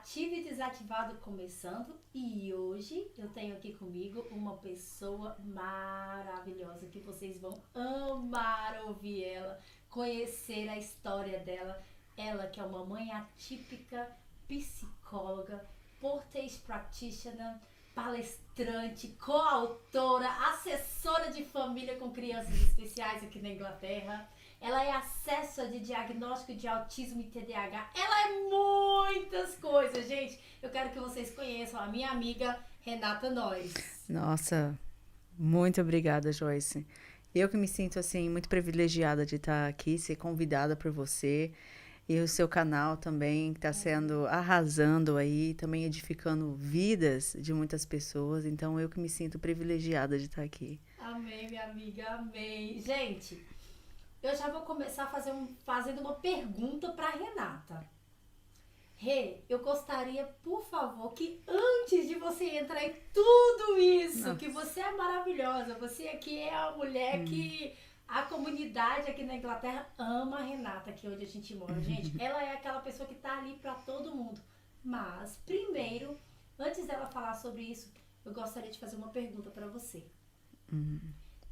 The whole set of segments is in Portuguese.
Ativo e Desativado começando e hoje eu tenho aqui comigo uma pessoa maravilhosa que vocês vão amar ouvir ela, conhecer a história dela. Ela que é uma mãe atípica, psicóloga, portage practitioner, palestrante, coautora, assessora de família com crianças especiais aqui na Inglaterra. Ela é assessora de diagnóstico de autismo e TDAH. Ela é muitas coisas, gente. Eu quero que vocês conheçam a minha amiga Renata Nois. Nossa, muito obrigada, Joyce. Eu que me sinto assim muito privilegiada de estar aqui, ser convidada por você e o seu canal também que está sendo arrasando aí, também edificando vidas de muitas pessoas. Então eu que me sinto privilegiada de estar aqui. Amém, minha amiga, amém. Gente, eu já vou começar fazendo uma pergunta para Renata. Rê, eu gostaria, por favor, que antes de você entrar em tudo isso, que você é maravilhosa, você aqui é a mulher que a comunidade aqui na Inglaterra ama a Renata, aqui onde a gente mora. Gente, ela é aquela pessoa que tá ali para todo mundo. Mas, primeiro, antes dela falar sobre isso, eu gostaria de fazer uma pergunta para você.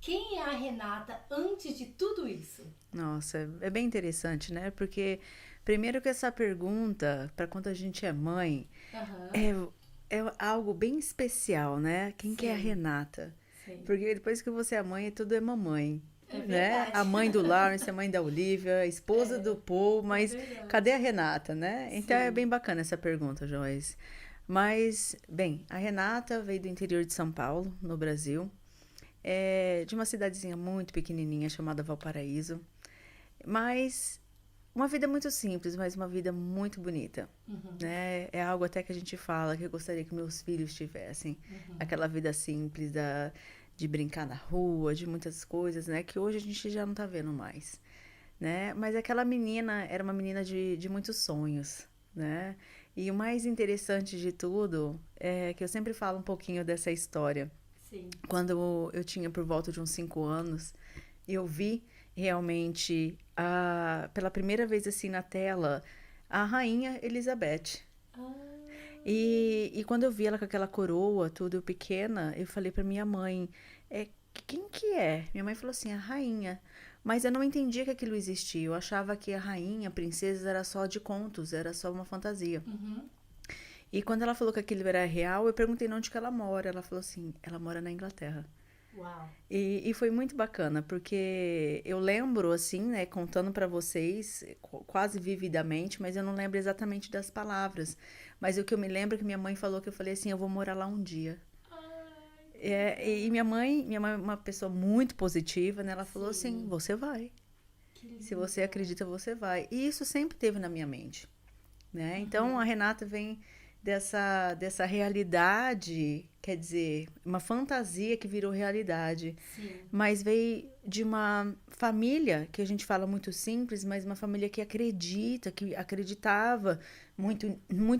Quem é a Renata antes de tudo isso? Nossa, é bem interessante, né? Porque primeiro que essa pergunta, para quando a gente é mãe, Aham. é algo bem especial, né? Quem que é a Sim, Renata? sim. Porque depois que você é mãe, tudo é mamãe, É né? A verdade. mãe do Lawrence, a mãe da Olivia, a esposa do Paul, É mas cadê verdade. a Renata, né? Então é bem Sim. bacana essa pergunta, Joyce. Mas, bem, a Renata veio do interior de São Paulo, no Brasil, de uma cidadezinha muito pequenininha chamada Valparaíso, mas uma vida muito simples, mas uma vida muito bonita, Uhum, né? É algo até que a gente fala que eu gostaria que meus filhos tivessem. uhum. Aquela vida simples de brincar na rua, de muitas coisas, né? Que hoje a gente já não tá vendo mais, né? Mas aquela menina era uma menina de muitos sonhos, né? E o mais interessante de tudo é que eu sempre falo um pouquinho dessa história. Sim. Quando eu tinha por volta de uns 5 anos, eu vi realmente, pela primeira vez assim na tela, a rainha Elizabeth. Ah, E quando eu vi ela com aquela coroa, tudo pequena, eu falei pra minha mãe, é, quem que é? Minha mãe falou assim, a rainha. Mas eu não entendia que aquilo existia. Eu achava que a rainha, a princesa, era só de contos, era só uma fantasia. uhum. E quando ela falou que aquilo era real, eu perguntei onde que ela mora. Ela falou assim, ela mora na Inglaterra. Uau. E foi muito bacana, porque eu lembro, assim, né, contando pra vocês, quase vividamente, mas eu não lembro exatamente das palavras. Mas o que eu me lembro é que minha mãe falou que eu falei assim, eu vou morar lá um dia. Ai, que E legal. minha mãe é uma pessoa muito positiva, né? Ela falou assim, Sim, você vai. que Se você lindo. acredita, você vai. E isso sempre teve na minha mente, né? Então a Uhum. Renata vem dessa realidade, quer dizer, uma fantasia que virou realidade, Sim, mas veio de uma família que a gente fala muito simples, mas uma família que acredita, que acreditava muito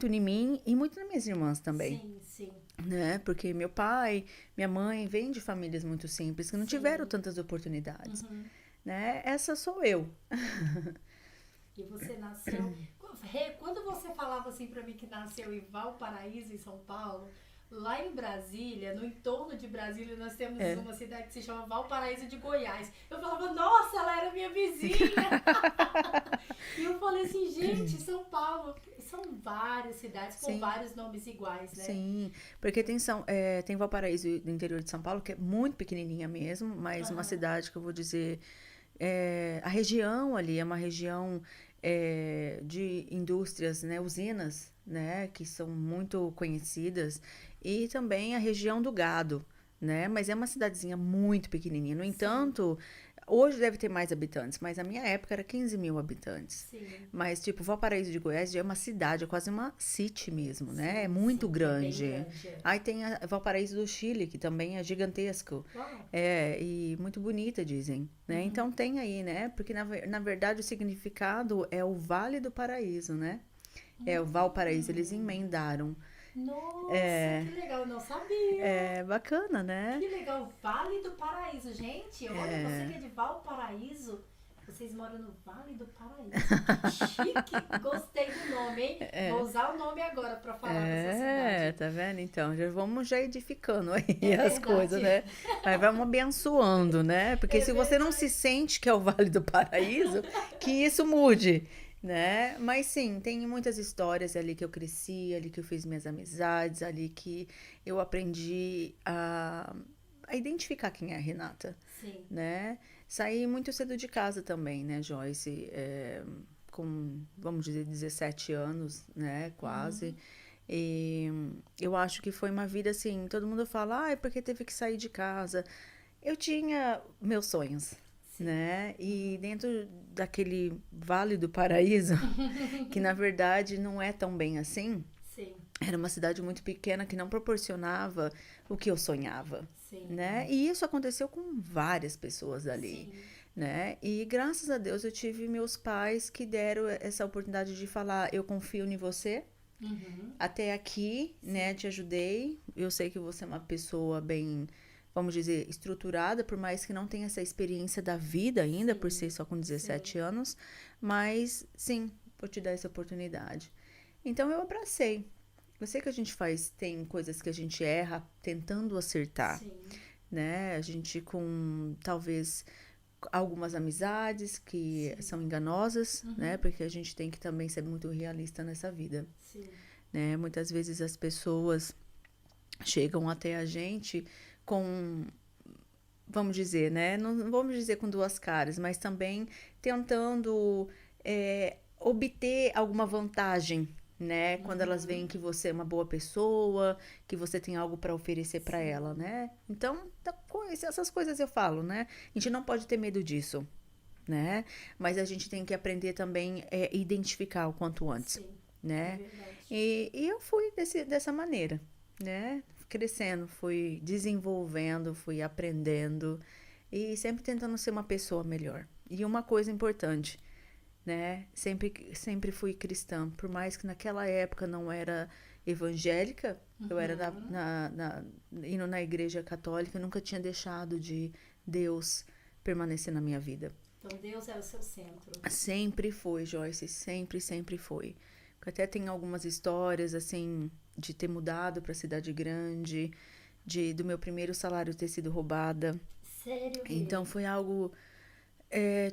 em mim e muito nas minhas irmãs também, sim, sim, né? Porque meu pai, minha mãe vêm de famílias muito simples que não tiveram sim. tantas oportunidades, Uhum. né? Essa sou eu. E você nasceu. Rê, quando você falava assim pra mim que nasceu em Valparaíso, em São Paulo, lá em Brasília, no entorno de Brasília, nós temos É. uma cidade que se chama Valparaíso de Goiás. Eu falava, nossa, ela era minha vizinha! E eu falei assim, gente, São Paulo, são várias cidades com Sim. vários nomes iguais, né? Sim, porque tem Valparaíso do interior de São Paulo, que é muito pequenininha mesmo, mas uma Aham, cidade que eu vou dizer, a região ali é uma região de indústrias, né, usinas, né, que são muito conhecidas, e também a região do gado, né, mas é uma cidadezinha muito pequenininha. No sim, entanto, hoje deve ter mais habitantes, mas na minha época era 15 mil habitantes. sim, Mas, tipo, Valparaíso de Goiás já é uma cidade, é quase uma city mesmo, né? É sim, muito sim. É bem grande. grande, é. Aí tem a Valparaíso do Chile, que também é gigantesco. Uau. E muito bonita, dizem, né? Uhum. Então tem aí, né? Porque na verdade o significado é o Vale do Paraíso, né? É o Valparaíso, eles Hum. emendaram. Nossa, que legal, eu não sabia. É bacana, né? Que legal, Vale do Paraíso. Gente, olha, você que é de Valparaíso, Vocês moram no Vale do Paraíso. Que chique. Gostei do nome, hein? Vou usar o nome agora pra falar dessa cidade. Tá vendo? Então, vamos já edificando aí É as verdade. coisas, né? Mas vamos abençoando, né? Porque É se você não se sente que é o Vale do Paraíso, que isso mude, né? Mas sim, tem muitas histórias ali que eu cresci, ali que eu fiz minhas amizades, ali que eu aprendi a identificar quem é a Renata, Sim. né? Saí muito cedo de casa também, né, Joyce? Com, vamos dizer, 17 anos, né, quase. E eu acho que foi uma vida assim, todo mundo fala, ah, é porque teve que sair de casa. Eu tinha meus sonhos, Sim. né? E dentro daquele Vale do Paraíso, que na verdade não é tão bem assim, Sim. era uma cidade muito pequena que não proporcionava o que eu sonhava, Sim. né? E isso aconteceu com várias pessoas ali, Sim. né? E graças a Deus eu tive meus pais que deram essa oportunidade de falar, eu confio em você, até aqui, né? Te ajudei. Eu sei que você é uma pessoa bem, vamos dizer, estruturada, por mais que não tenha essa experiência da vida ainda, por ser só com 17 anos, mas sim, vou te dar essa oportunidade. Então eu abracei. Eu sei que a gente tem coisas que a gente erra tentando acertar, Sim. né? A gente com talvez algumas amizades que são enganosas, né? Porque a gente tem que também ser muito realista nessa vida, Sim. né? Muitas vezes as pessoas chegam até a gente com, vamos dizer, né? Não vamos dizer com duas caras, mas também tentando obter alguma vantagem, né? Quando elas veem que você é uma boa pessoa, que você tem algo para oferecer para ela, né? Então, essas coisas eu falo, né? A gente não pode ter medo disso, né? Mas a gente tem que aprender também a identificar o quanto antes, Sim. né? É verdade. E eu fui dessa maneira, né? Crescendo, fui desenvolvendo, fui aprendendo e sempre tentando ser uma pessoa melhor. E uma coisa importante, né? Sempre fui cristã, por mais que naquela época não era evangélica, eu era indo na igreja católica, eu nunca tinha deixado de Deus permanecer na minha vida. Então Deus é o seu centro. Sempre foi, Joyce, sempre foi. Até tem algumas histórias, assim, de ter mudado para cidade grande, do meu primeiro salário ter sido roubada. Sério? Então foi algo,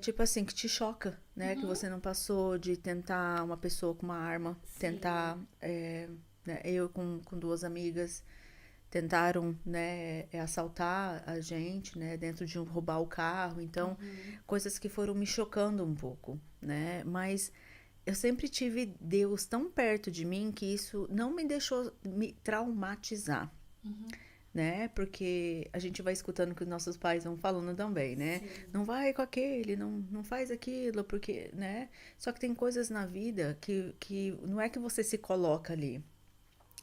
tipo assim, que te choca, né? Que você não passou de tentar uma pessoa com uma arma, tentar, né, eu com duas amigas tentaram, né, assaltar a gente, né, dentro de roubar o carro. Então, coisas que foram me chocando um pouco, né? Mas eu sempre tive Deus tão perto de mim que isso não me deixou me traumatizar, né? Porque a gente vai escutando o que os nossos pais vão falando também, né? Sim. Não vai com aquele, não faz aquilo, porque, né? Só que tem coisas na vida que não é que você se coloca ali.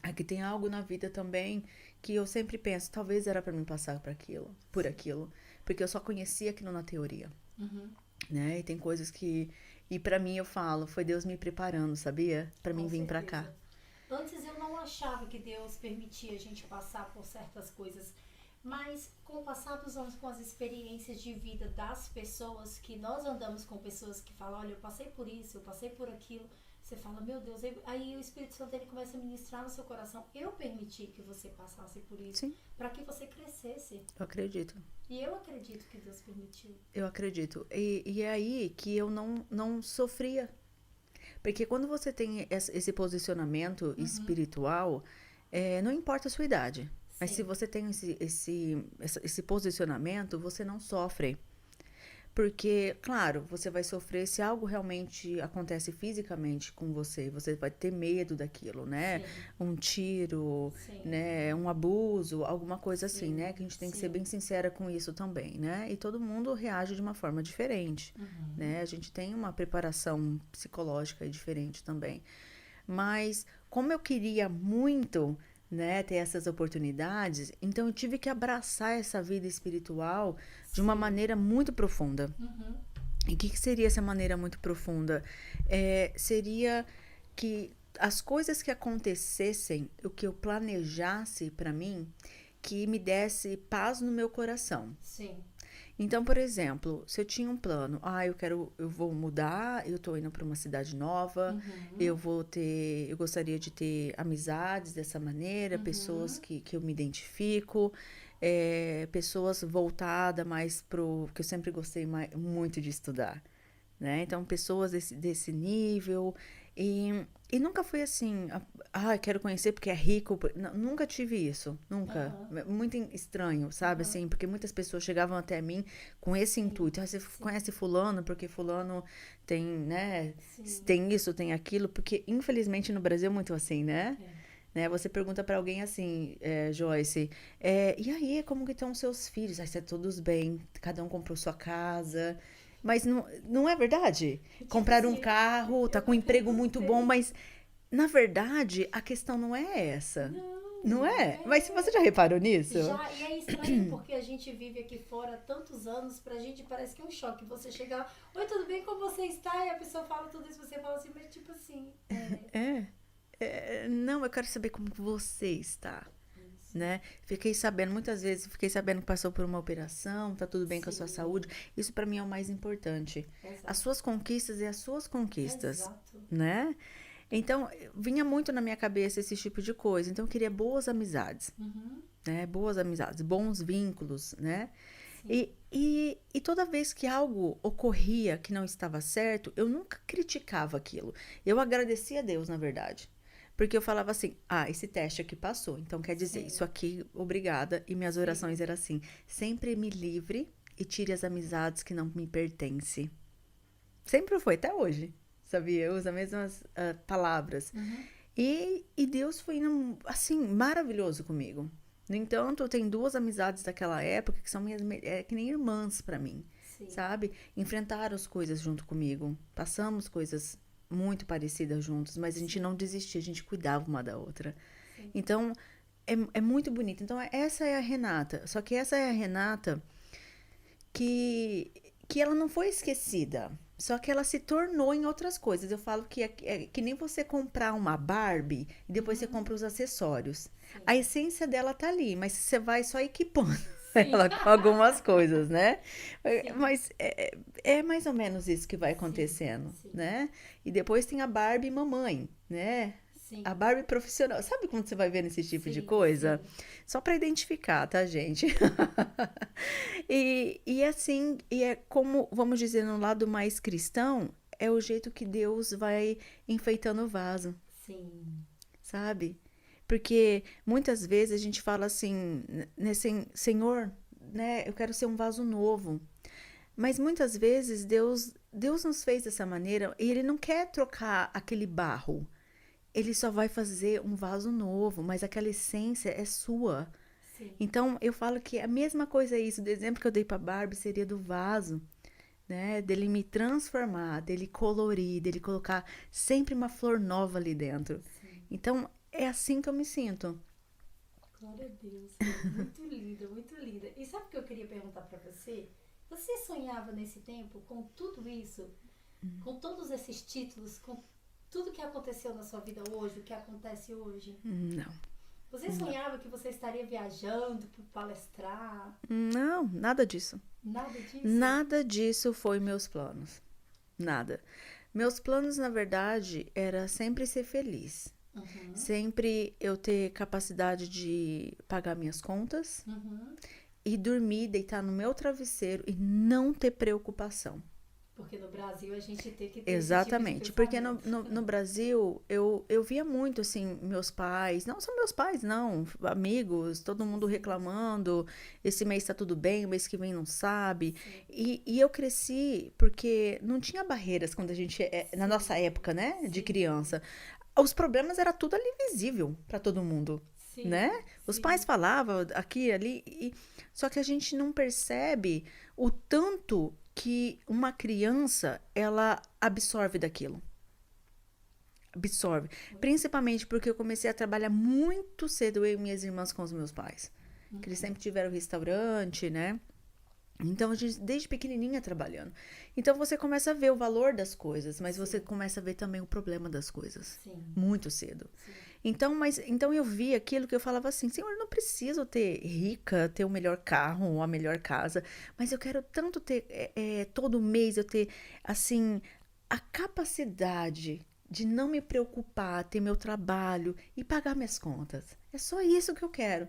É que tem algo na vida também que eu sempre penso, talvez era para mim passar por aquilo, porque eu só conhecia aquilo na teoria, né? E tem coisas que, e para mim eu falo, foi Deus me preparando, sabia? Para mim vir para cá. Antes eu não achava que Deus permitia a gente passar por certas coisas, mas com o passar dos anos, com as experiências de vida das pessoas, que nós andamos com pessoas que falam, olha, eu passei por isso, eu passei por aquilo, você fala, meu Deus, aí o Espírito Santo ele começa a ministrar no seu coração, eu permiti que você passasse por isso, para que você crescesse. Eu acredito. E eu acredito que Deus permitiu. Eu acredito. E é aí que eu não sofria. Porque quando você tem esse posicionamento espiritual, não importa a sua idade. Mas se você tem esse posicionamento, você não sofre. Porque, claro, você vai sofrer se algo realmente acontece fisicamente com você. Você vai ter medo daquilo, né? Sim. Um tiro, Sim. né? Um abuso, alguma coisa assim, né? Que a gente tem que ser bem sincera com isso também, né? E todo mundo reage de uma forma diferente, né? A gente tem uma preparação psicológica diferente também. Mas, como eu queria muito, né, ter essas oportunidades, então eu tive que abraçar essa vida espiritual de uma maneira muito profunda. E o que seria essa maneira muito profunda? Seria que as coisas que acontecessem, o que eu planejasse para mim, que me desse paz no meu coração. Sim. Então, por exemplo, se eu tinha um plano, eu vou mudar, eu tô indo para uma cidade nova, Uhum. eu gostaria de ter amizades dessa maneira, pessoas Uhum. que eu me identifico, pessoas voltadas mais pro, que eu sempre gostei muito de estudar, né? Então, pessoas desse nível. E nunca foi assim, quero conhecer porque é rico. Nunca tive isso, nunca. Aham. Muito estranho, sabe? Aham. Assim, porque muitas pessoas chegavam até mim com esse Sim. intuito. Você Sim. conhece fulano porque fulano tem, né? Sim. Tem isso, tem aquilo. Porque, infelizmente, no Brasil é muito assim, né? É. Né? Você pergunta pra alguém assim, Joyce, e aí, como que estão os seus filhos? Aí, está todos bem, cada um comprou sua casa. Mas não é verdade? Tipo Comprar um assim, carro, tá eu com um tô emprego tendo muito bom, bem. mas na verdade a questão não é essa. Não Não, é? Mas se você já reparou nisso? já, e é estranho porque a gente vive aqui fora há tantos anos, pra gente parece que é um choque. Você chegar, oi, tudo bem, como você está? E a pessoa fala tudo isso, você fala assim, mas tipo assim, É. Não, eu quero saber como que você está. isso. Né? Muitas vezes, fiquei sabendo que passou por uma operação, tá tudo bem com a sua saúde. Sim, Isso pra mim é o mais importante. As exato, suas conquistas e as suas conquistas, exato. né? Então, vinha muito na minha cabeça esse tipo de coisa. Então, eu queria boas amizades, Uhum, né? Boas amizades, bons vínculos, né? sim, E toda vez que algo ocorria que não estava certo, eu nunca criticava aquilo. Eu agradecia a Deus, na verdade. Porque eu falava assim: esse teste aqui passou. Então quer dizer, sim, isso aqui, obrigada. E minhas sim, orações eram assim: sempre me livre e tire as amizades que não me pertencem. Sempre foi, até hoje. Sabia? Eu uso as mesmas palavras. uhum, E Deus foi indo, assim, maravilhoso comigo. No entanto, eu tenho duas amizades daquela época que são que nem irmãs pra mim, sim, sabe? Enfrentaram as coisas junto comigo. Passamos coisas muito parecidas juntos, mas a gente sim, não desistia, a gente cuidava uma da outra. sim, Então, é muito bonito. Então, essa é a Renata. Só que essa é a Renata que, que ela não foi esquecida. Só que ela se tornou em outras coisas. Eu falo que é que nem você comprar uma Barbie e depois você uhum, compra os acessórios. A sim, essência dela tá ali, mas você vai só equipando sim, ela com algumas coisas, né? sim, Mas é mais ou menos isso que vai sim, acontecendo, sim, né? E depois tem a Barbie mamãe, né? A sim, Barbie profissional. Sabe quando você vai ver esse tipo de sim, coisa? sim, Só para identificar, tá, gente? E assim, e é como, vamos dizer, no lado mais cristão, é o jeito que Deus vai enfeitando o vaso, sim, sabe? Porque muitas vezes a gente fala assim, Senhor, né, eu quero ser um vaso novo. Mas muitas vezes Deus nos fez dessa maneira e Ele não quer trocar aquele barro. Ele só vai fazer um vaso novo, mas aquela essência é sua. sim, Então, eu falo que a mesma coisa é isso. O exemplo que eu dei para Barbie seria do vaso, né? Dele me transformar, dele colorir, dele colocar sempre uma flor nova ali dentro. sim. Então, é assim que eu me sinto. Glória a Deus, Rê. Muito linda, muito linda. E sabe o que eu queria perguntar pra você? Você sonhava nesse tempo com tudo isso, com todos esses títulos, com tudo que aconteceu na sua vida hoje, o que acontece hoje? Não, Você sonhava que você estaria viajando para palestrar? não, nada disso. Nada disso? Nada disso foi meus planos. Nada. Meus planos, na verdade, era sempre ser feliz. Uhum, Sempre eu ter capacidade de pagar minhas contas uhum. e dormir, deitar no meu travesseiro e não ter preocupação. Porque no Brasil a gente tem que ter esse tipo de Exatamente, porque pensamento. no Brasil eu via muito assim, meus pais, não só meus pais, não, amigos, todo mundo Sim, reclamando, esse mês tá tudo bem, o mês que vem não sabe. sim, E eu cresci porque não tinha barreiras quando a gente, na sim, nossa época, né, de sim, criança. Os problemas era tudo ali visível para todo mundo, né? sim, Os pais sim, falavam aqui, ali, só que a gente não percebe o tanto que uma criança ela absorve daquilo. Absorve. Principalmente porque eu comecei a trabalhar muito cedo, eu e minhas irmãs com os meus pais. Que eles uhum, sempre tiveram restaurante, né? Então, a gente, desde pequenininha trabalhando. Então, você começa a ver o valor das coisas, mas você sim, começa a ver também o problema das coisas. sim, Muito cedo. sim, Então eu vi aquilo que eu falava assim, Senhor, eu não preciso ter rica, ter o melhor carro ou a melhor casa, mas eu quero tanto ter, todo mês eu ter, assim, a capacidade de não me preocupar, ter meu trabalho e pagar minhas contas. É só isso que eu quero.